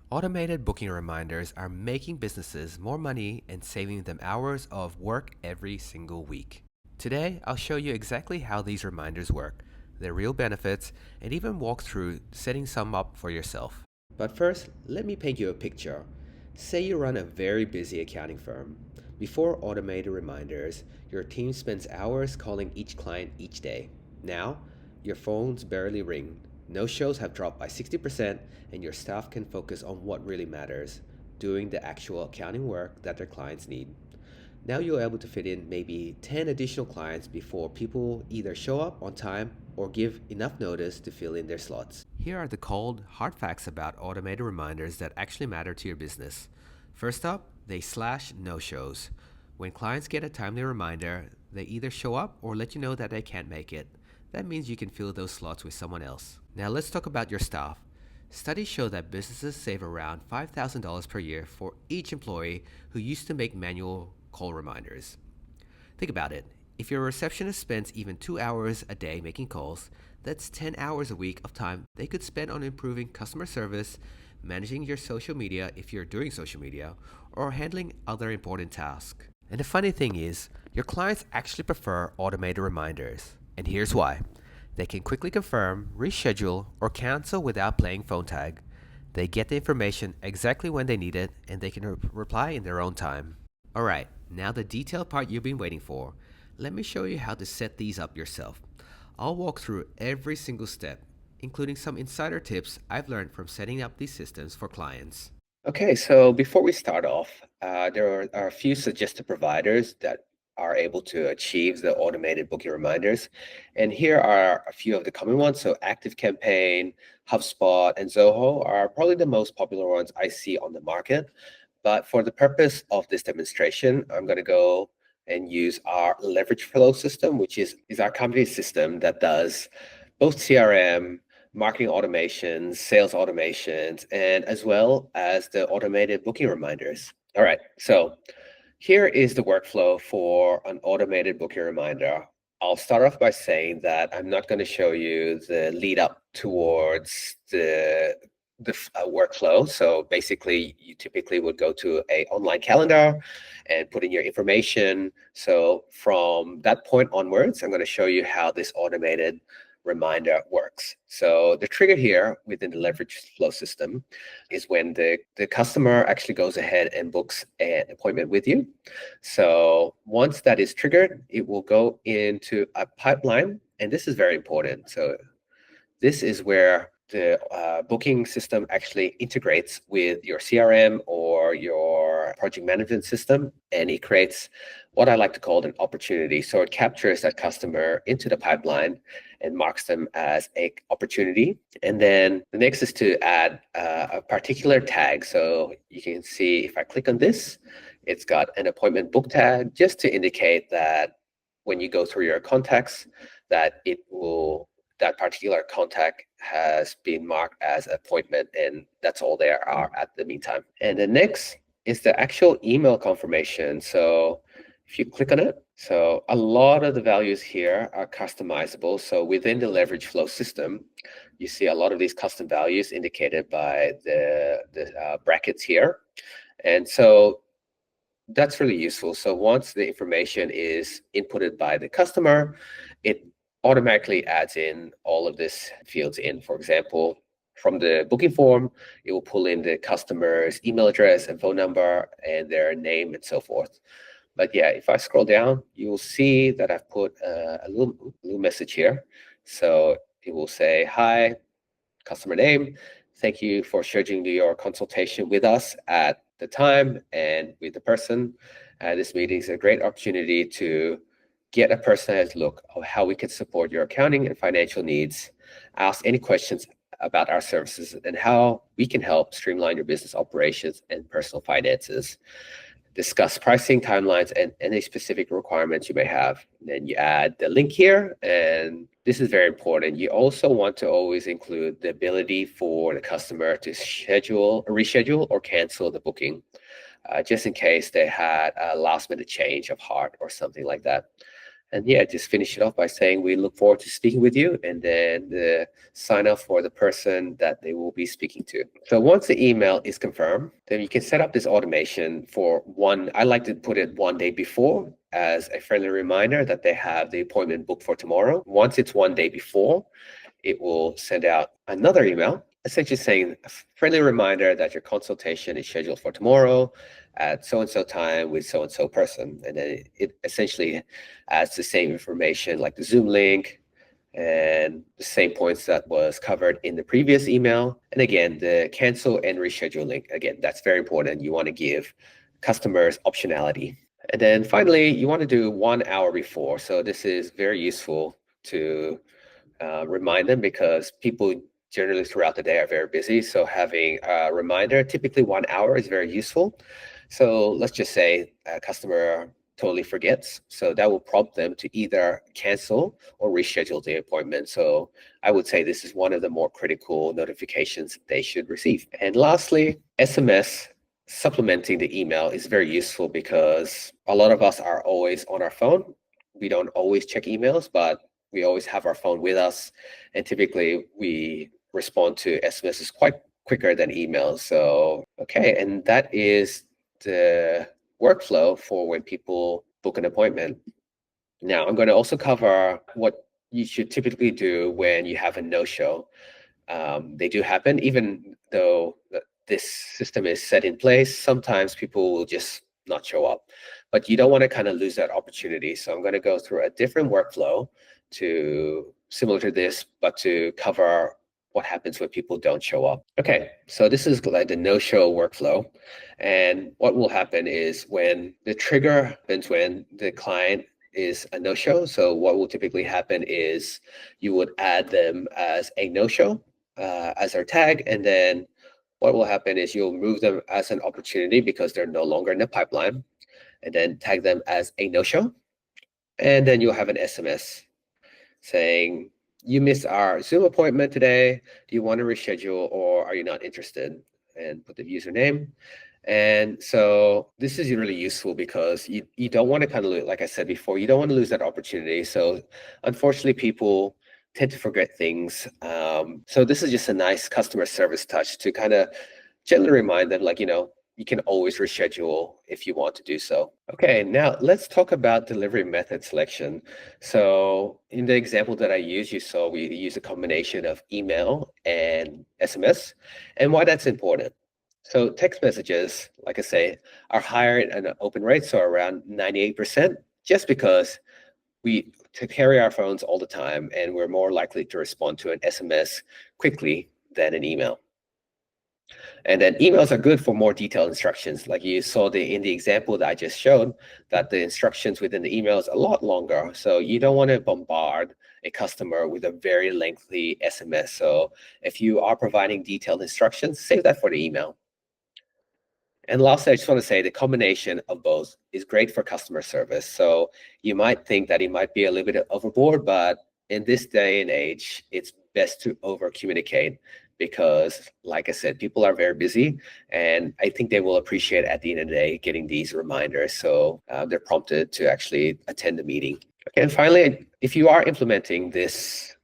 Automated booking reminders are making businesses more money and saving them hours of work every single week. Today, I'll show you exactly how these reminders work, their real benefits, and even walk through setting some up for yourself. But first, let me paint you a picture. Say you run a very busy accounting firm. Before automated reminders, your team spends hours calling each client each day. Now, your phones barely ring. No shows have dropped by 60%, and your staff can focus on what really matters, doing the actual accounting work that their clients need. Now you're able to fit in maybe 10 additional clients before people either show up on time or give enough notice to fill in their slots. Here are the cold, hard facts about automated reminders that actually matter to your business. First up, they slash no shows. When clients get a timely reminder, they either show up or let you know that they can't make it. That means you can fill those slots with someone else. Now let's talk about your staff. Studies show that businesses save around $5,000 per year for each employee who used to make manual call reminders. Think about it. If your receptionist spends even 2 hours a day making calls, that's 10 hours a week of time they could spend on improving customer service, managing your social media if you're doing social media, or handling other important tasks. And the funny thing is, your clients actually prefer automated reminders. And here's why. They can quickly confirm, reschedule, or cancel without playing phone tag. They get the information exactly when they need it, and they can reply in their own time. Alright, now the detailed part you've been waiting for. Let me show you how to set these up yourself. I'll walk through every single step, including some insider tips I've learned from setting up these systems for clients. Okay, so before we start off, there are a few suggested providers that are able to achieve the automated booking reminders. And here are a few of the common ones. So ActiveCampaign, HubSpot, and Zoho are probably the most popular ones I see on the market. But for the purpose of this demonstration, I'm going to go and use our leverage flow system, which is our company system that does both CRM, marketing automations, sales automations, and as well as the automated booking reminders. All right, so here is the workflow for an automated booking reminder. I'll start off by saying that I'm not going to show you the lead up towards the workflow. So basically, you typically would go to a online calendar and put in your information. So from that point onwards, I'm going to show you how this automated reminder works. So the trigger here within the leverage flow system is when the customer actually goes ahead and books an appointment with you. So once that is triggered, it will go into a pipeline, and this is very important. So this is where the booking system actually integrates with your CRM or your project management system, and it creates what I like to call an opportunity. So it captures that customer into the pipeline and marks them as an opportunity. And then the next is to add a particular tag. So you can see if I click on this, it's got an appointment book tag just to indicate that when you go through your contacts, that particular contact has been marked as appointment, and that's all there are at the meantime. And the next is the actual email confirmation. So if you click on it, so a lot of the values here are customizable. So within the leverage flow system, you see a lot of these custom values indicated by the brackets here. And so that's really useful. So once the information is inputted by the customer, it automatically adds in all of this fields in. For example, from the booking form, it will pull in the customer's email address and phone number and their name and so forth. But yeah, if I scroll down, you will see that I've put a little message here. So it will say, hi, customer name. Thank you for scheduling your consultation with us at the time and with the person. This meeting is a great opportunity to get a personalized look of how we can support your accounting and financial needs, ask any questions about our services, and how we can help streamline your business operations and personal finances. Discuss pricing, timelines, and any specific requirements you may have. And then you add the link here, and this is very important. You also want to always include the ability for the customer to reschedule, or cancel the booking, just in case they had a last-minute change of heart or something like that. And yeah, just finish it off by saying we look forward to speaking with you, and then the sign up for the person that they will be speaking to. So once the email is confirmed, then you can set up this automation for one. I like to put it one day before as a friendly reminder that they have the appointment booked for tomorrow. Once it's one day before, it will send out another email essentially saying a friendly reminder that your consultation is scheduled for tomorrow at so and so time with so and so person. And then it essentially adds the same information like the Zoom link and the same points that was covered in the previous email. And again, the cancel and reschedule link. Again, that's very important. You want to give customers optionality. And then finally, you want to do 1 hour before. So this is very useful to remind them because people generally throughout the day are very busy. So having a reminder, typically 1 hour is very useful. So let's just say a customer totally forgets. So that will prompt them to either cancel or reschedule the appointment. So I would say this is one of the more critical notifications they should receive. And lastly, SMS supplementing the email is very useful because a lot of us are always on our phone. We don't always check emails, but we always have our phone with us, and typically we respond to SMSs quite quicker than emails. So, okay, and that is the workflow for when people book an appointment. Now, I'm going to also cover what you should typically do when you have a no-show. They do happen, even though this system is set in place. Sometimes people will just not show up, but you don't want to kind of lose that opportunity. So I'm going to go through a different workflow to similar to this, but to cover what happens when people don't show up. Okay, so this is like the no-show workflow. And what will happen is when the trigger happens when the client is a no-show. So what will typically happen is you would add them as a no-show as our tag, and then what will happen is you'll move them as an opportunity because they're no longer in the pipeline, and then tag them as a no-show, and then you'll have an SMS saying, you missed our Zoom appointment today. Do you want to reschedule or are you not interested? And put the username. And so this is really useful because you don't want to kind of lose, like I said before, you don't want to lose that opportunity. So unfortunately, people tend to forget things. So this is just a nice customer service touch to kind of gently remind them, like, you can always reschedule if you want to do so. Okay, now let's talk about delivery method selection. So in the example that I used, you saw we use a combination of email and SMS, and why that's important. So text messages, like I say, are higher at an open rate, so around 98%, just because we carry our phones all the time and we're more likely to respond to an SMS quickly than an email. And then emails are good for more detailed instructions. Like you saw in the example that I just showed, that the instructions within the email is a lot longer. So you don't want to bombard a customer with a very lengthy SMS. So if you are providing detailed instructions, save that for the email. And lastly, I just want to say the combination of both is great for customer service. So you might think that it might be a little bit overboard, but in this day and age, it's best to over communicate because, like I said, people are very busy, and I think they will appreciate at the end of the day getting these reminders. So they're prompted to actually attend the meeting. Okay, and finally, if you are implementing this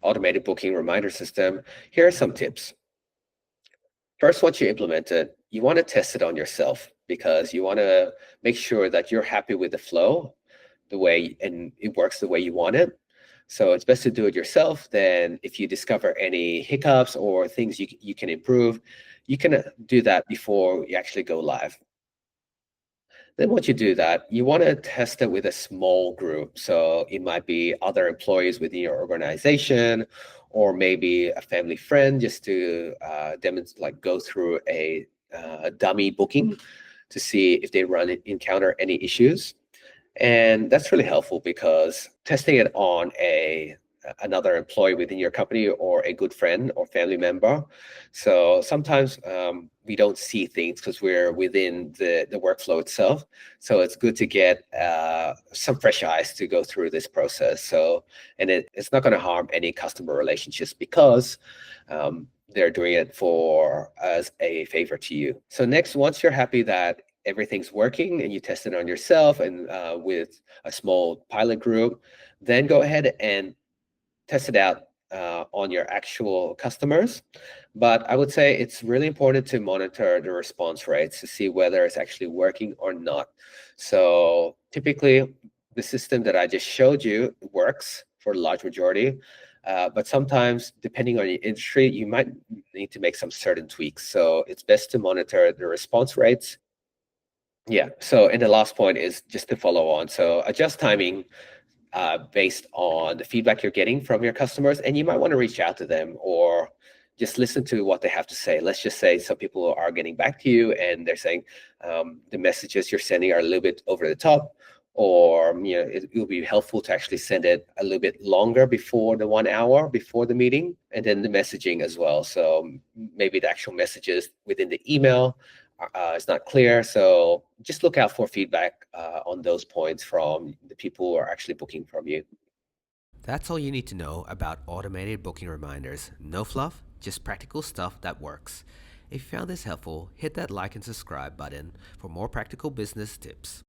automated booking reminder system, here are some tips. First, once you implement it, you want to test it on yourself because you want to make sure that you're happy with the flow, and it works the way you want it. So it's best to do it yourself. Then if you discover any hiccups or things you can improve, you can do that before you actually go live. Then once you do that, you want to test it with a small group. So it might be other employees within your organization, or maybe a family friend, just to demonstrate, like go through a dummy booking to see if they encounter any issues. And that's really helpful because testing it on another employee within your company or a good friend or family member. So sometimes we don't see things because we're within the workflow itself. So it's good to get some fresh eyes to go through this process. So, and it's not going to harm any customer relationships because they're doing it as a favor to you. So next, once you're happy that everything's working and you test it on yourself and with a small pilot group, then go ahead and test it out on your actual customers. But I would say it's really important to monitor the response rates to see whether it's actually working or not. So typically, the system that I just showed you works for the large majority. But sometimes, depending on your industry, you might need to make some certain tweaks. So it's best to monitor the response rates. Yeah. So, and the last point is just to follow on. So adjust timing based on the feedback you're getting from your customers. And you might want to reach out to them or just listen to what they have to say. Let's just say some people are getting back to you and they're saying the messages you're sending are a little bit over the top, or it will be helpful to actually send it a little bit longer before the 1 hour before the meeting, and then the messaging as well. So maybe the actual messages within the email is not clear. So just look out for feedback on those points from the people who are actually booking from you. That's all you need to know about automated booking reminders. No fluff, just practical stuff that works. If you found this helpful, hit that like and subscribe button for more practical business tips.